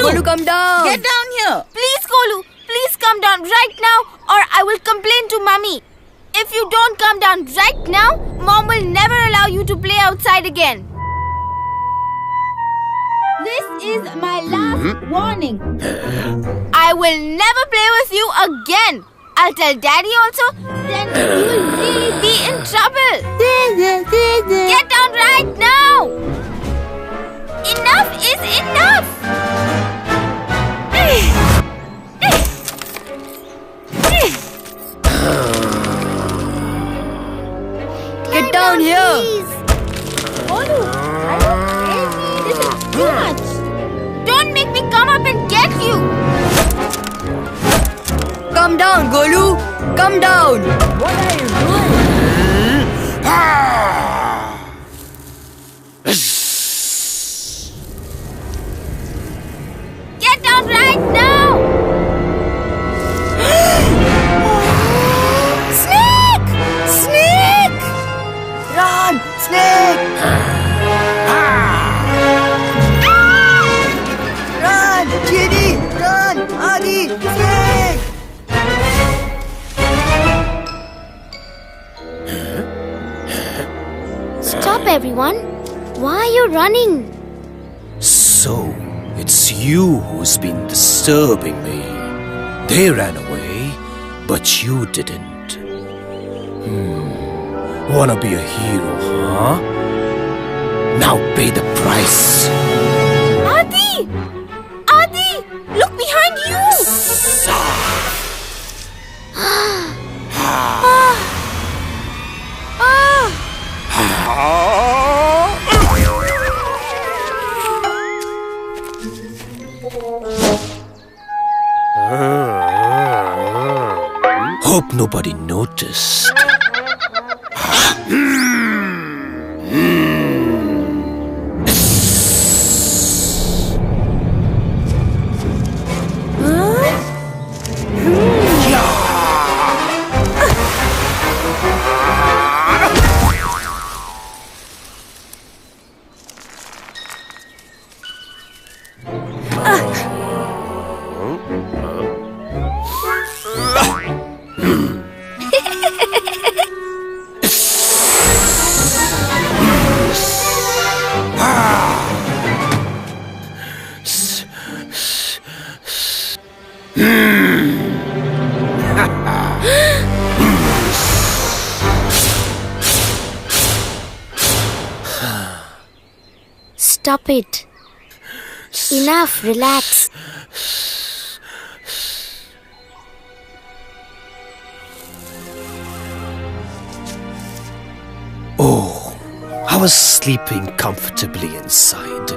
Golu, come down. Get down here. Please, Golu. Please come down right now or I will complain to Mummy. If you don't come down right now, Mom will never allow you to play outside again. This is my last warning. I will never play with you again. I'll tell Daddy also, then you will really be in trouble. Get down right now. Enough is enough. Get down here. Golu, are you crazy? This is too much. Don't make me come up and get you. Come down, Golu. Come down. What are you doing? Get down right now. Snake! Snake! Run, snake. Run, Chidi. Run, Aadi. Snake. Stop, everyone. Why are you running? So, it's you who's been disturbing me. They ran away, but you didn't. Wanna be a hero, huh? Now pay the price. Aadi! Aadi! Look behind you! Hope nobody noticed. Stop it. Enough, relax. Oh, I was sleeping comfortably inside.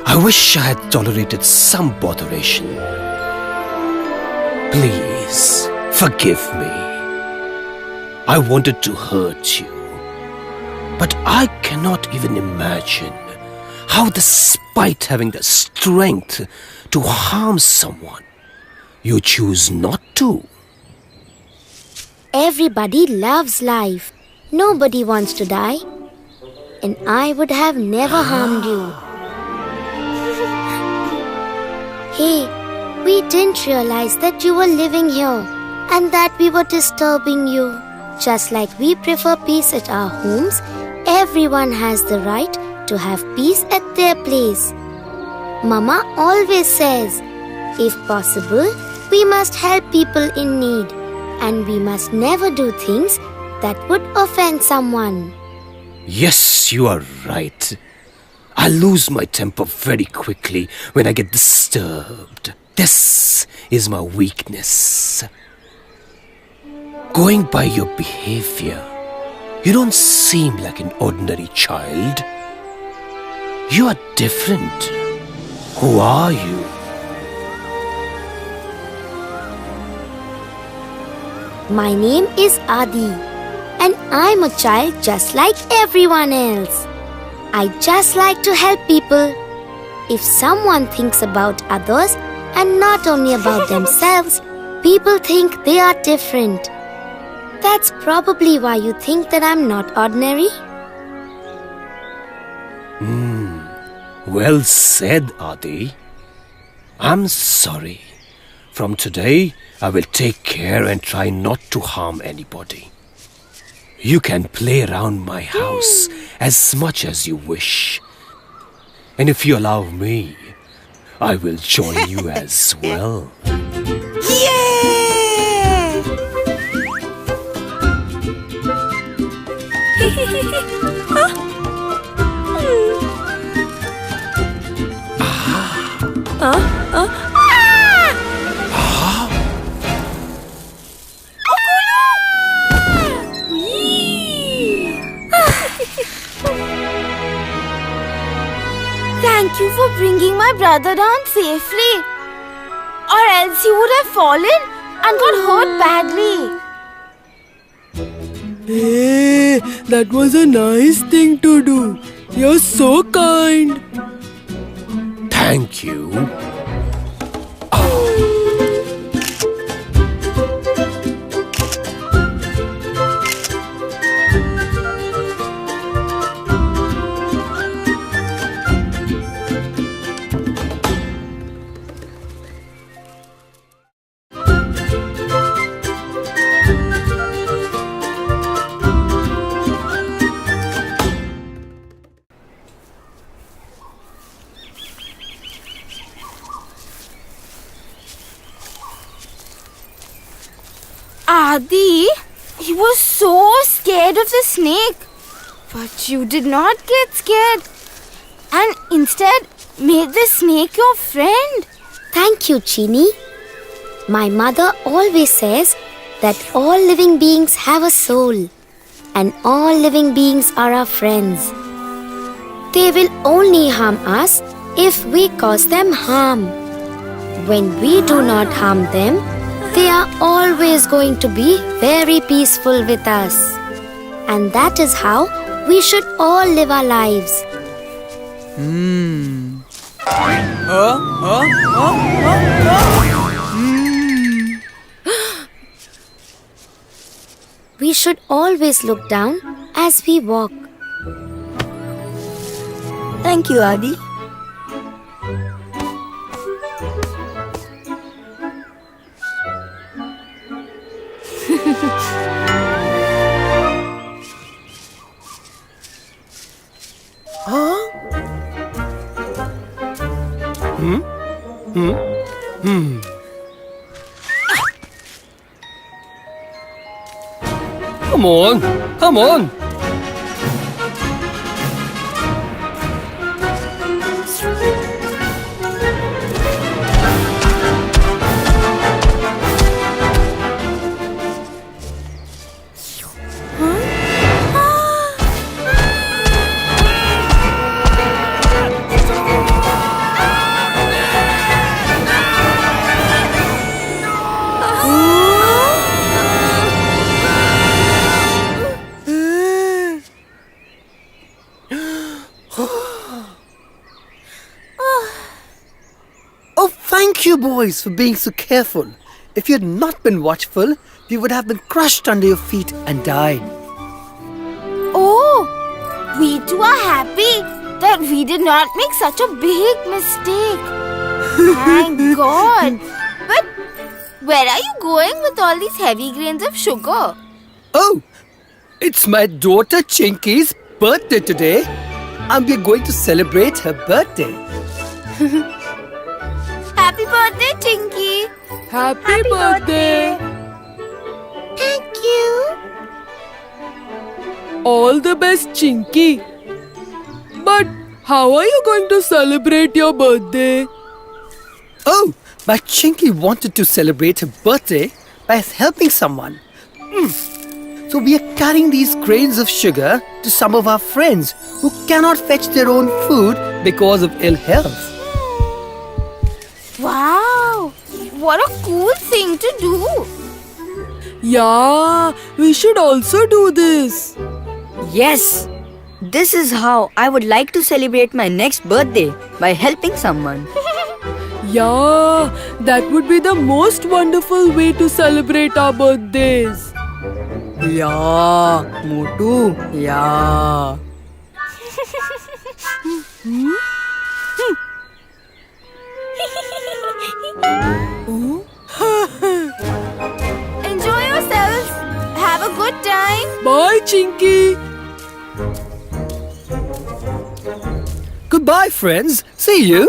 I wish I had tolerated some botheration. Please, forgive me. I wanted to hurt you. But I cannot even imagine how, despite having the strength to harm someone, you choose not to. Everybody loves life. Nobody wants to die. And I would have never harmed you. Hey, we didn't realize that you were living here and that we were disturbing you. Just like we prefer peace at our homes, everyone has the right to have peace at their place. Mama always says, if possible, We must help people in need, and we must never do things that would offend someone. Yes, you are right. I lose my temper very quickly when I get disturbed. This is my weakness. Going by your behavior, you don't seem like an ordinary child. You are different. Who are you? My name is Aadi, and I'm a child just like everyone else. I just like to help people. If someone thinks about others and not only about themselves, people think they are different. That's probably why you think that I'm not ordinary. Well said, Aadi. I'm sorry. From today, I will take care and try not to harm anybody. You can play around my house as much as you wish. And if you allow me, I will join you as well. Thank you for bringing my brother down safely. Or else he would have fallen and got hurt badly. Hey, that was a nice thing to do. You're so kind. Thank you. Aadi, he was so scared of the snake. But you did not get scared. And instead made the snake your friend. Thank you, Chini. My mother always says that all living beings have a soul, and all living beings are our friends. They will only harm us if we cause them harm. When we do not harm them, they are always going to be very peaceful with us. And that is how we should all live our lives. We should always look down as we walk. Thank you, Aadi. Come on, come on. Thank you, boys, for being so careful. If you had not been watchful, we would have been crushed under your feet and died. Oh, we too are happy that we did not make such a big mistake. Thank God. But where are you going with all these heavy grains of sugar? Oh, it's my daughter Chinky's birthday today, and we're going to celebrate her birthday. Happy birthday, Chinky. Happy birthday. Thank you. All the best, Chinky. But how are you going to celebrate your birthday? Oh, but Chinky wanted to celebrate her birthday by helping someone. So we are carrying these grains of sugar to some of our friends who cannot fetch their own food because of ill health. Wow. What a cool thing to do. Yeah, we should also do this. Yes! This is how I would like to celebrate my next birthday, by helping someone. Yeah, that would be the most wonderful way to celebrate our birthdays. Yeah, Motu. Yeah. Enjoy yourselves. Have a good time. Bye, Chinky. Goodbye, friends. See you.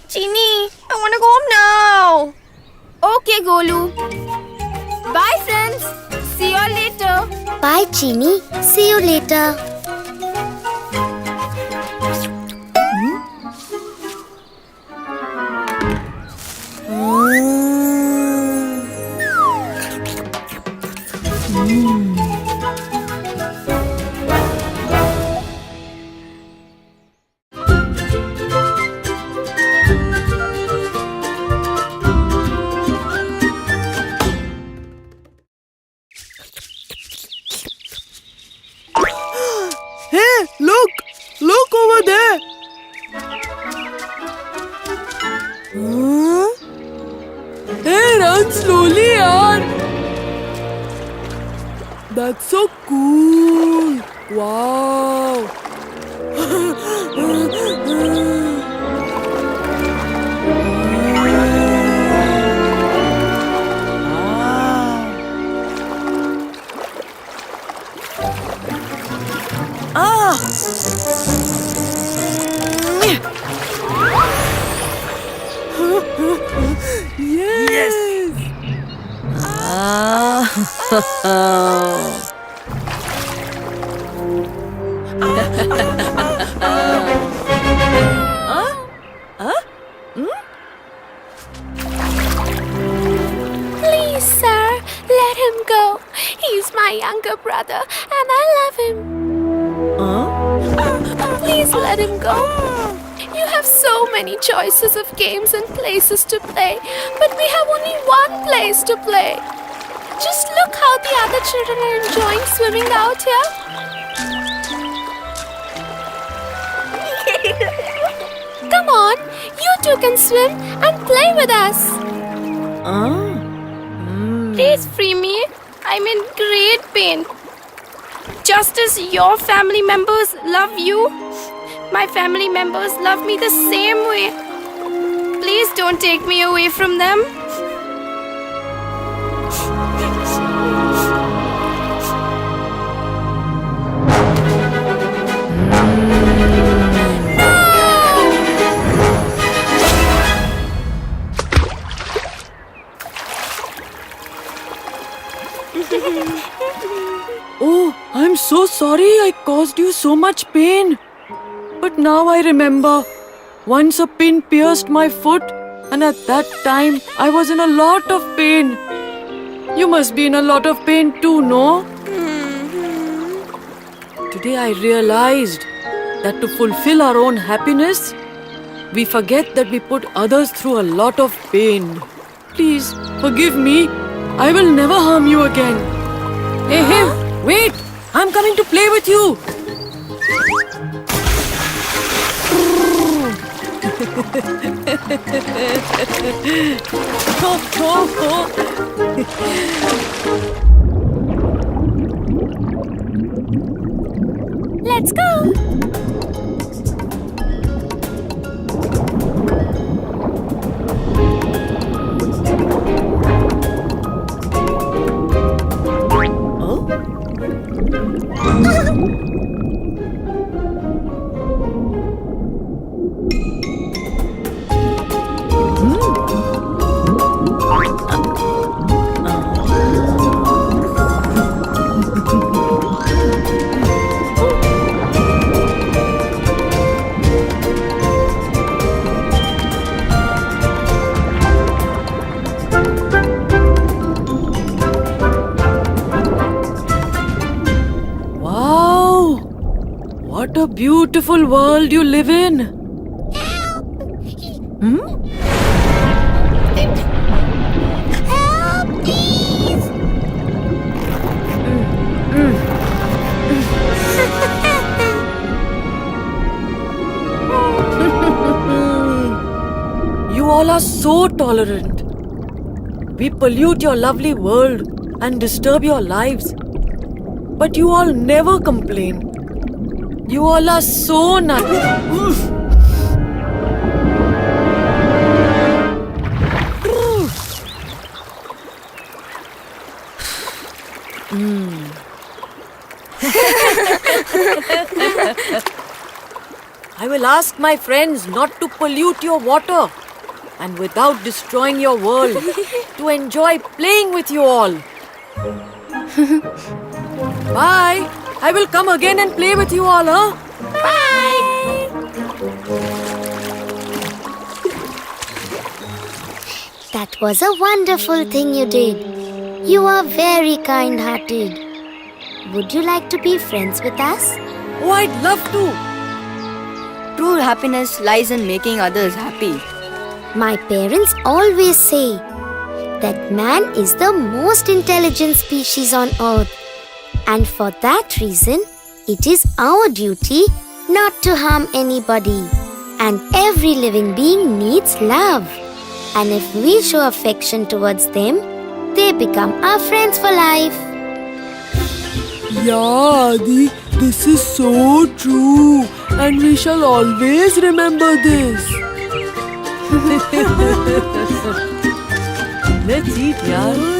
Chini, I want to go home now. Okay, Golu. Bye, friends. See you later. Bye, Chini. See you later. Hey, look! Look over there! Huh? Hey, run slowly, yaar! That's so cool! Wow! Yes! Please, sir, let him go. He's my younger brother and I love him. Please let him go. You have so many choices of games and places to play, but we have only one place to play. Just look how the other children are enjoying swimming out here. Come on, you two can swim and play with us. Please free me. I'm in great pain. Just as your family members love you, my family members love me the same way. Please don't take me away from them. Oh, I'm so sorry I caused you so much pain. But now I remember, once a pin pierced my foot, and at that time I was in a lot of pain. You must be in a lot of pain too, no? Today I realized that to fulfill our own happiness, we forget that we put others through a lot of pain. Please, forgive me. I will never harm you again. Hey, wait! I'm coming to play with you. Let's go. What a beautiful world you live in. Help, please! You all are so tolerant. We pollute your lovely world and disturb your lives. But you all never complain. You all are so nice. I will ask my friends not to pollute your water and without destroying your world to enjoy playing with you all. Bye. I will come again and play with you all, huh? Bye! That was a wonderful thing you did. You are very kind-hearted. Would you like to be friends with us? Oh, I'd love to. True happiness lies in making others happy. My parents always say that man is the most intelligent species on earth. And for that reason, it is our duty not to harm anybody. And every living being needs love. And if we show affection towards them, they become our friends for life. Yeah, Aadi, this is so true. And we shall always remember this. Let's eat, yaar.